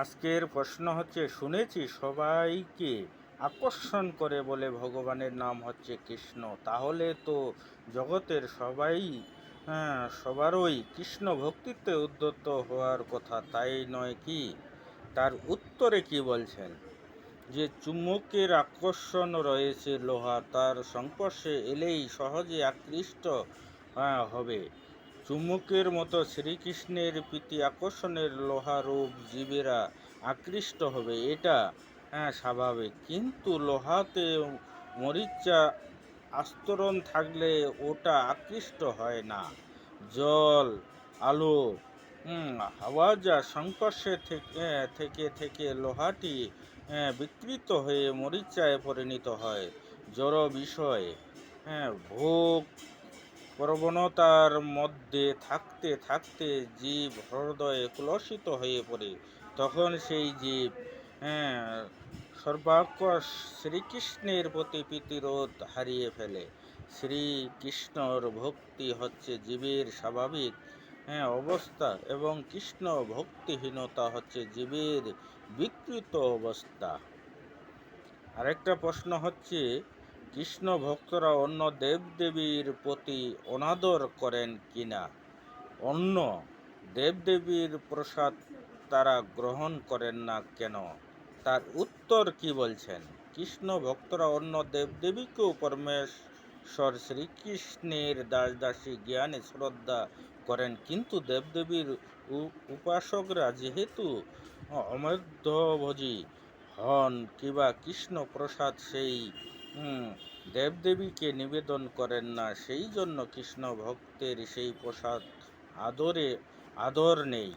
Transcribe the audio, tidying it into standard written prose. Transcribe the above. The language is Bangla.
আজকের প্রশ্ন হচ্ছে, শুনেছি সবাইকে আকর্ষণ করে বলে ভগবানের নাম হচ্ছে কৃষ্ণ। তাহলে তো জগতের সবারই কৃষ্ণ ভক্তিতে উদ্যত হওয়ার কথা, তাই নয় কি? তার উত্তরে কি বলছেন? যে চুম্বকের আকর্ষণ রয়েছে লোহা, তার সংস্পর্শে এলেই সহজে আকৃষ্ট হবে। চুম্বকের মতো শ্রীকৃষ্ণের প্রতি আকর্ষণের লোহারূপ জীবেরা আকৃষ্ট হবে, এটা স্বাভাবিক। কিন্তু লোহাতে মরিচা আস্তরণ থাকলে ওটা আকৃষ্ট হয় না। জল, আলো, হাওয়া যা সংস্পর্শে থেকে থেকে লোহাটি বিকৃত হয়ে মরিচায় পরিণত হয়। জড় বিষয় ভোগ প্রবণতার মধ্যে থাকতে থাকতে জীব হৃদয়ে কলুষিত হয়ে পড়ে। তখন সেই জীব সর্বাকর্ষ শ্রীকৃষ্ণের প্রতি প্রীতিরোধ হারিয়ে ফেলে। শ্রীকৃষ্ণর ভক্তি হচ্ছে জীবের স্বাভাবিক অবস্থা, এবং কৃষ্ণ ভক্তিহীনতা হচ্ছে জীবের বিকৃত অবস্থা। আরেকটা প্রশ্ন হচ্ছে, কৃষ্ণ ভক্তরা অন্য দেবদেবীর প্রতি অনাদর করেন কিনা? অন্য দেবদেবীর প্রসাদ তারা গ্রহণ করেন না কেন? তার উত্তর কি বলছেন? কৃষ্ণ ভক্তরা অন্য দেবদেবীকেও পরমেশ্বর শ্রীকৃষ্ণের দাসী জ্ঞানে শ্রদ্ধা করেন, কিন্তু দেবদেবীর উপাসকরা যেহেতু অমধ্যভোজী হন কিংবা কৃষ্ণ প্রসাদ সেই দেবদেবীকে নিবেদন করেন না, সেই জন্য কৃষ্ণ ভক্তের সেই প্রসাদ আদর নেই।